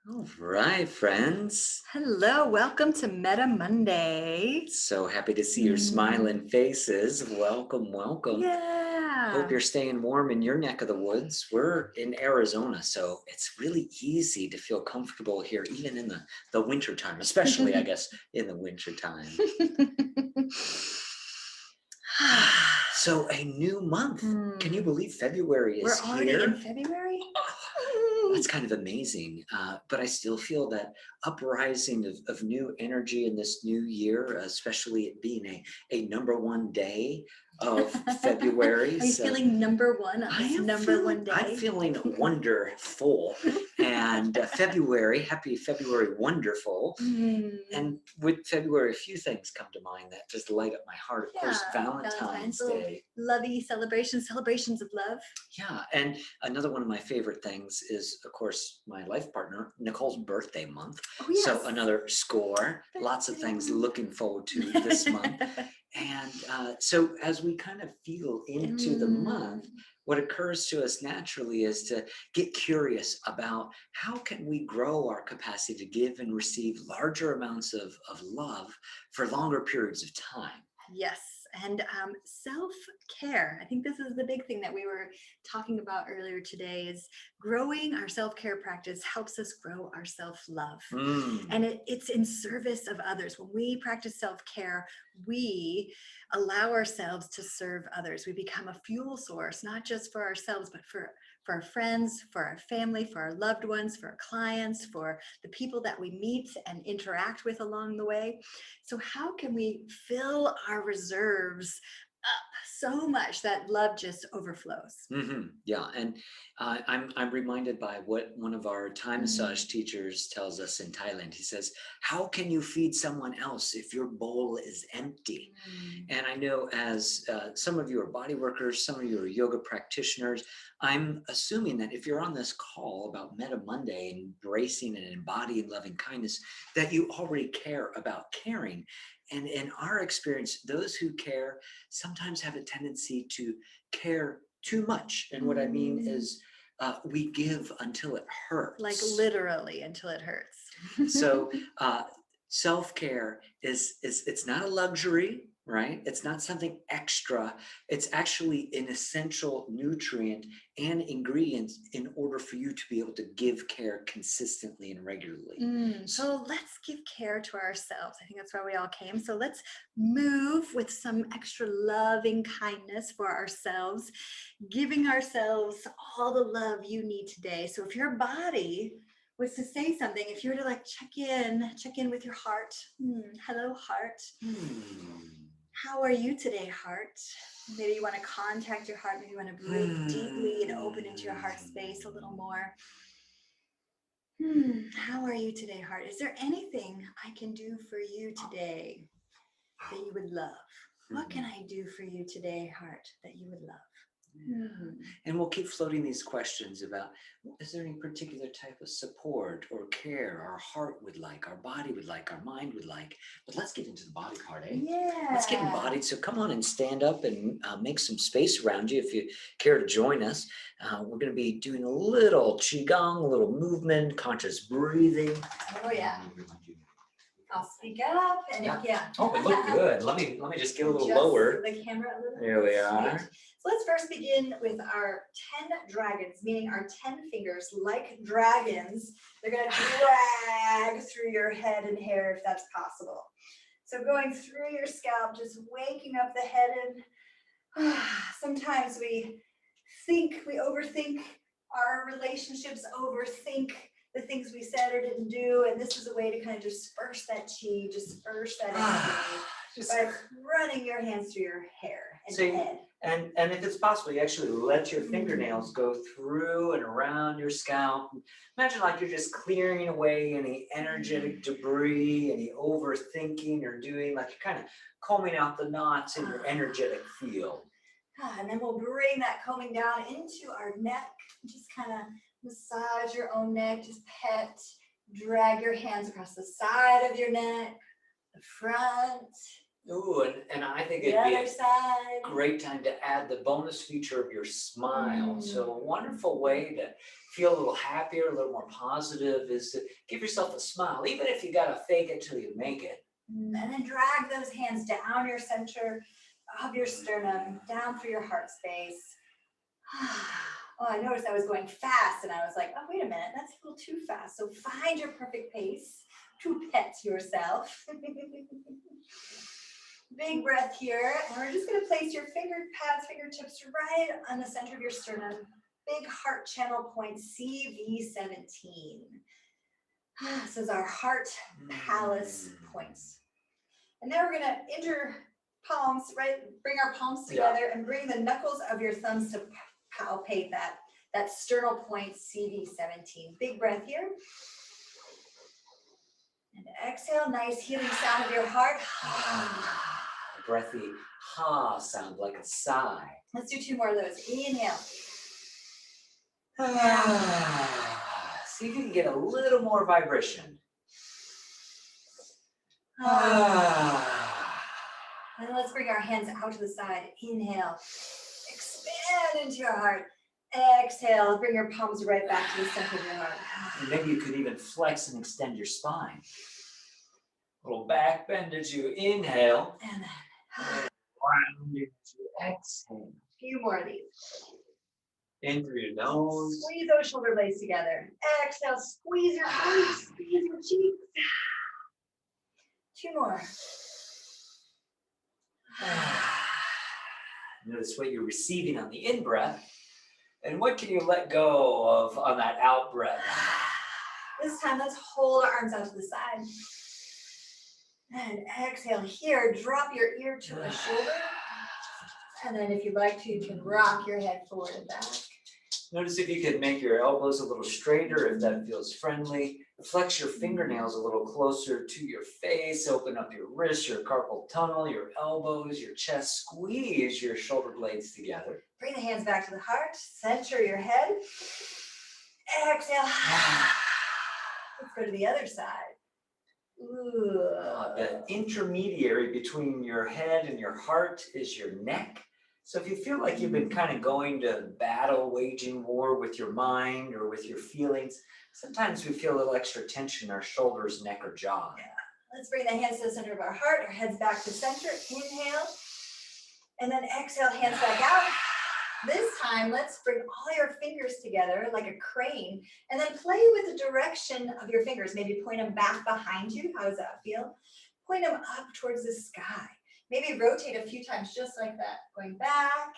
All right, friends. Hello, welcome to Metta Monday. So happy to see your smiling faces. Welcome, welcome. Hope Yeah. you're staying warm in your neck of the woods. We're in Arizona, so it's really easy to feel comfortable here, even in the winter time, especially, I guess, in the winter time. So a new month. Can you believe February We're is already in here? February? That's kind of amazing. But I still feel that uprising of new energy in this new year, especially it being a number one day of February. Are you So feeling number one on I this am number feeling, one I'm day? feeling wonderful. And February, happy February, wonderful. And with February, a few things come to mind that just light up my heart. Of course, Yeah, Valentine's little Day. lovey celebrations of love. Yeah, and another one of my favorite things is, of course, my life partner, Nicole's birthday month. Oh, So yes. another score, lots of things looking forward to this month. And so as we kind of feel into the month, what occurs to us naturally is to get curious about how can we grow our capacity to give and receive larger amounts of love for longer periods of time. Yes, and self-care. I think this is the big thing that we were talking about earlier today is growing our self-care practice helps us grow our self-love. And it's in service of others. When we practice self-care, we allow ourselves to serve others. We become a fuel source, not just for ourselves, but for our friends, for our family, for our loved ones, for our clients, for the people that we meet and interact with along the way. So how can we fill our reserves up so much that love just overflows? Yeah, and I'm reminded by what one of our Thai massage teachers tells us in Thailand. He says, "How can you feed someone else if your bowl is empty?" And I know as some of you are body workers, some of you are yoga practitioners. I'm assuming that if you're on this call about Meta Monday, embracing and embodying loving kindness, that you already care about caring. And in our experience, those who care sometimes have a tendency to care too much. And what I mean is, we give until it hurts. Like literally until it hurts. So self-care is it's not a luxury, right? It's not something extra. It's actually an essential nutrient and ingredient in order for you to be able to give care consistently and regularly. So let's give care to ourselves. I think that's why we all came. So let's move with some extra loving kindness for ourselves, giving ourselves all the love you need today. So if your body was to say something, if you were to like check in with your heart. Hello, heart. How are you today, heart? Maybe you want to contact your heart. Maybe you want to breathe deeply and open into your heart space a little more. How are you today, heart? Is there anything I can do for you today that you would love? What can I do for you today, heart, that you would love? And we'll keep floating these questions about, is there any particular type of support or care our heart would like, our body would like, our mind would like? But let's get into the body part, eh? Yeah. Let's get embodied. So come on and stand up and make some space around you if you care to join us. We're going to be doing a little qigong, a little movement, conscious breathing. Oh yeah. I'll speak up and yeah. Oh, we look good. Let me just get a little lower. The camera a little. There we are. So let's first begin with our 10 dragons, meaning our 10 fingers, like dragons. They're going to drag through your head and hair if that's possible. So going through your scalp, just waking up the head and sometimes we overthink our relationships, overthink the things we said or didn't do, and this is a way to kind of disperse that chi, disperse that energy by running your hands through your hair and head. And if it's possible, you actually let your fingernails go through and around your scalp. Imagine like you're just clearing away any energetic debris, any overthinking or doing, like you're kind of combing out the knots in your energetic field. And then we'll bring that combing down into our neck. Just kind of massage your own neck, just pet, drag your hands across the side of your neck, the front, Ooh, and I think The it'd be other a side. great time to add the bonus feature of your smile. So a wonderful way to feel a little happier, a little more positive is to give yourself a smile, even if you gotta fake it till you make it. And then drag those hands down your center of your sternum, down through your heart space. Oh, I noticed I was going fast and I was like, oh, wait a minute, that's a little too fast. So find your perfect pace to pet yourself. Big breath here. And we're just going to place your fingertips right on the center of your sternum. Big heart channel point, CV17. This is our heart palace points. And now we're going to palms, right? Bring our palms together and bring the knuckles of your thumbs to palpate that sternal point, CV17. Big breath here. And exhale, nice healing sound of your heart. Breathy ha sound like a sigh. Let's do 2 more of those. Inhale. See if you can get a little more vibration. And let's bring our hands out to the side. Inhale. Expand into your heart. Exhale. Bring your palms right back to the center of your heart. And maybe you could even flex and extend your spine. Little back bend as you inhale. And then Round as you exhale. a few more of these. In through your nose. Squeeze those shoulder blades together. Exhale. Squeeze your glutes. Squeeze your cheeks. 2 more. Notice what you're receiving on the in-breath. And what can you let go of on that out-breath? This time, let's hold our arms out to the side. And exhale here. Drop your ear to a shoulder. And then if you'd like to, you can rock your head forward and back. Notice if you could make your elbows a little straighter, if that feels friendly. Flex your fingernails a little closer to your face. Open up your wrists, your carpal tunnel, your elbows, your chest. Squeeze your shoulder blades together. Bring the hands back to the heart. Center your head. Exhale. Let's go to the other side. Ooh. The intermediary between your head and your heart is your neck. So if you feel like you've been kind of going to battle, waging war with your mind or with your feelings, sometimes we feel a little extra tension in our shoulders, neck, or jaw. Yeah. Let's bring the hands to the center of our heart, our heads back to center. Inhale. And then exhale, hands back out. This time, let's bring all your fingers together like a crane and then play with the direction of your fingers. Maybe point them back behind you. How does that feel? Point them up towards the sky. Maybe rotate a few times just like that. Going back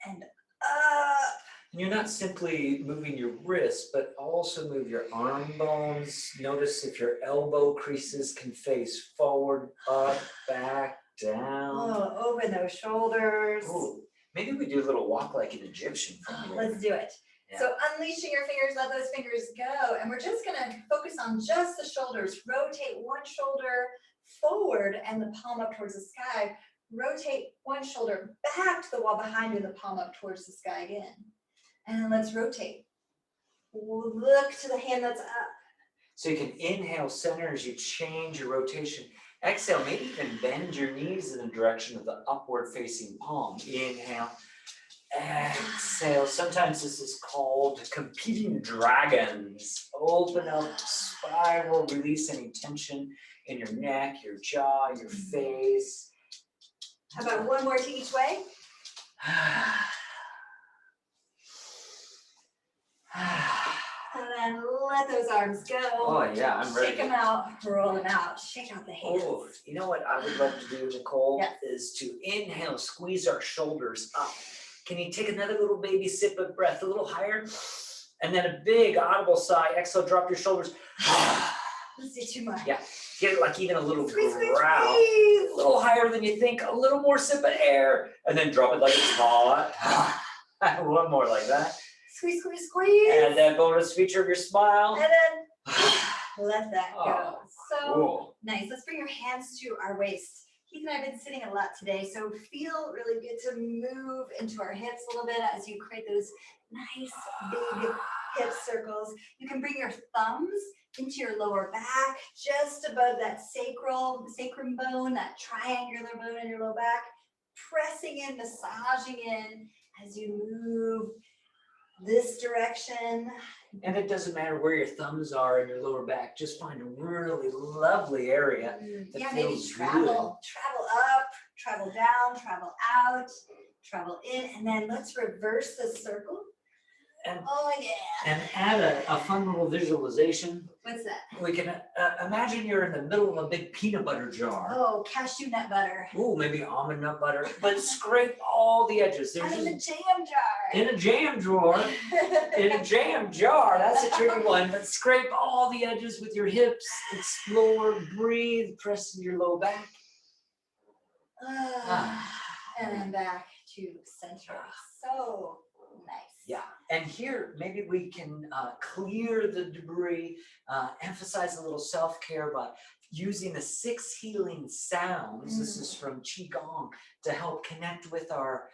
and up. And you're not simply moving your wrists, but also move your arm bones. Notice if your elbow creases can face forward, up, back, down. Oh, open those shoulders. Ooh, maybe we do a little walk like an Egyptian from here. Let's do it. Yeah. So unleashing your fingers, let those fingers go. And we're just gonna focus on just the shoulders. Rotate one shoulder forward and the palm up towards the sky. Rotate one shoulder back to the wall behind you and the palm up towards the sky again. And then let's rotate. Look to the hand that's up. So you can inhale center as you change your rotation. Exhale, maybe even bend your knees in the direction of the upward facing palm. Inhale. Exhale. Sometimes this is called competing dragons. Open up, spiral, release any tension in your neck, your jaw, your face. How about one more to each way? And then let those arms go. Oh yeah, I'm ready. Shake them out, roll them out, shake out the hands. Oh, you know what I would love to do, Nicole, yes. is to inhale, squeeze our shoulders up. Can you take another little baby sip of breath, a little higher? And then a big audible sigh. Exhale, drop your shoulders. Let's do 2 more. Yeah, get it like even a little Squeeze, growl. squeeze. A little higher than you think, a little more sip of air. And then drop it like it's hot. One more like that. Squeeze, squeeze, squeeze. And that bonus feature of your smile. And then let that go. Oh, So cool. nice. Let's bring your hands to our waist. Heath and I have been sitting a lot today, so feel really good to move into our hips a little bit as you create those nice big hip circles. You can bring your thumbs into your lower back, just above that sacrum bone, that triangular bone in your low back, pressing in, massaging in as you move this direction. And it doesn't matter where your thumbs are in your lower back, just find a really lovely area that yeah, feels maybe travel up, travel down, travel out, travel in, and then let's reverse the circle. And, oh yeah. And add a fun little visualization. What's that? We can imagine you're in the middle of a big peanut butter jar. Oh, cashew nut butter. Ooh, maybe almond nut butter, but scrape all the edges. There's in a jam jar. In a jam drawer. In a jam jar, that's a tricky one, but scrape all the edges with your hips, explore, breathe, press in your low back. And then back to center. So nice. Yeah, and here maybe we can clear the debris, emphasize a little self-care by using the 6 healing sounds. This is from Qigong to help connect with our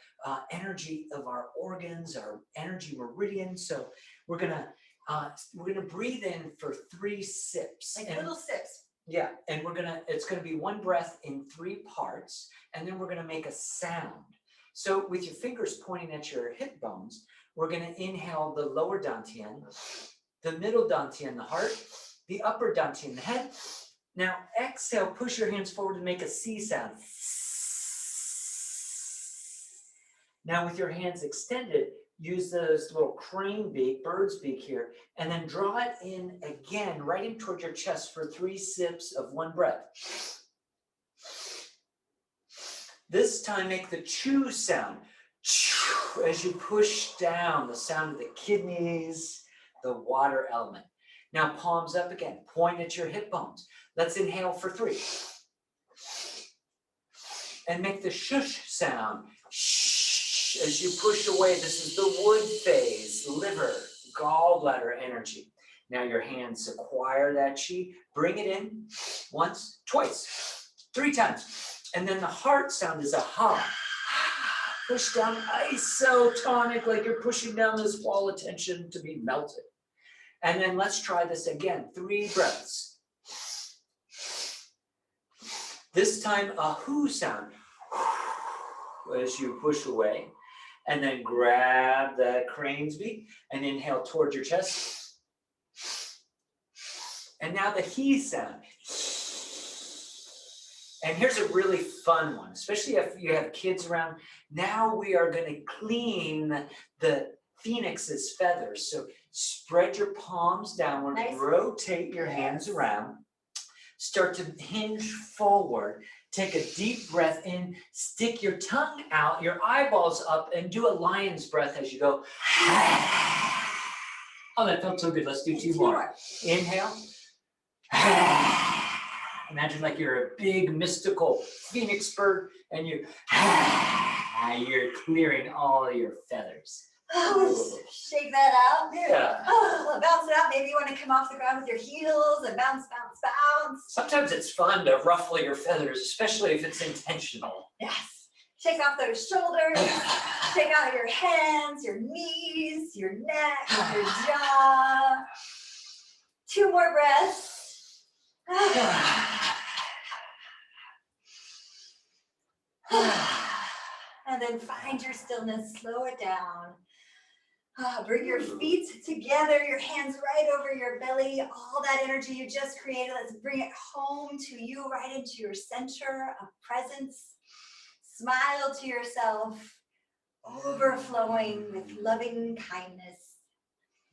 energy of our organs, our energy meridian. So we're gonna breathe in for 3 sips, like little sips. Yeah, and it's gonna be 1 breath in 3 parts, and then we're gonna make a sound. So with your fingers pointing at your hip bones, we're going to inhale the lower dantian, the middle dantian, the heart, the upper dantian, the head. Now exhale, push your hands forward and make a C sound. Now with your hands extended, use those little crane beak, bird's beak here, and then draw it in again, right in toward your chest for 3 sips of 1 breath. This time make the chew sound. As you push down, the sound of the kidneys, the water element. Now palms up again, point at your hip bones. Let's inhale for 3. And make the shush sound. Shh, as you push away. This is the wood phase, liver, gallbladder energy. Now your hands acquire that chi. Bring it in once, twice, 3 times. And then the heart sound is a ha. Push down isotonic, like you're pushing down this wall of tension to be melted. And then let's try this again. 3 breaths. This time a who sound. As you push away. And then grab that crane's beak and inhale towards your chest. And now the he sound. And here's a really fun one, especially if you have kids around. Now we are going to clean the phoenix's feathers. So spread your palms downward, nice. Rotate your hands around, start to hinge forward. Take a deep breath in, stick your tongue out, your eyeballs up, and do a lion's breath as you go. Oh, that felt so good. Let's do 2 more. Inhale. Imagine like you're a big mystical phoenix bird and you're clearing all your feathers. Oh, shake that out. Yeah. Oh, bounce it out. Maybe you want to come off the ground with your heels and bounce, bounce, bounce. Sometimes it's fun to ruffle your feathers, especially if it's intentional. Yes. Shake off those shoulders. Shake out your hands, your knees, your neck, your jaw. 2 more breaths. And then find your stillness, slow it down. Bring your feet together, your hands right over your belly, all that energy you just created, let's bring it home to you, right into your center of presence. Smile to yourself, overflowing with loving kindness.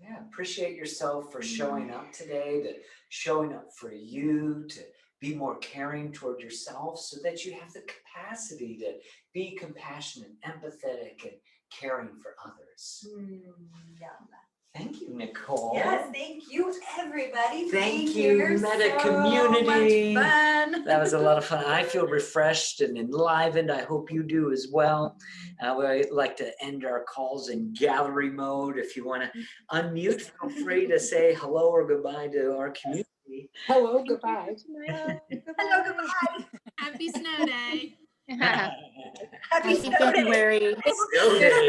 Yeah, appreciate yourself for showing up today, to showing up for you, to be more caring toward yourself so that you have the capacity to be compassionate, empathetic, and caring for others. Yum. Thank you, Nicole. Yes, thank you, everybody. Thank you, Metta community. Much fun. That was a lot of fun. I feel refreshed and enlivened. I hope you do as well. We like to end our calls in gallery mode. If you want to unmute, feel free to say hello or goodbye to our community. Hello, goodbye. Hello, goodbye. Happy snow day. Happy Happy snow day. February. Snow day.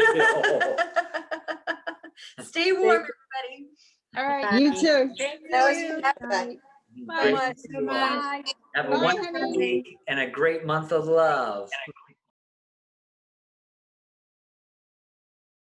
Stay warm, everybody. All right. Bye. You too. That was fantastic. Bye. Great Bye. to see you all. Bye. Have a Bye, wonderful honey. week and a great month of love.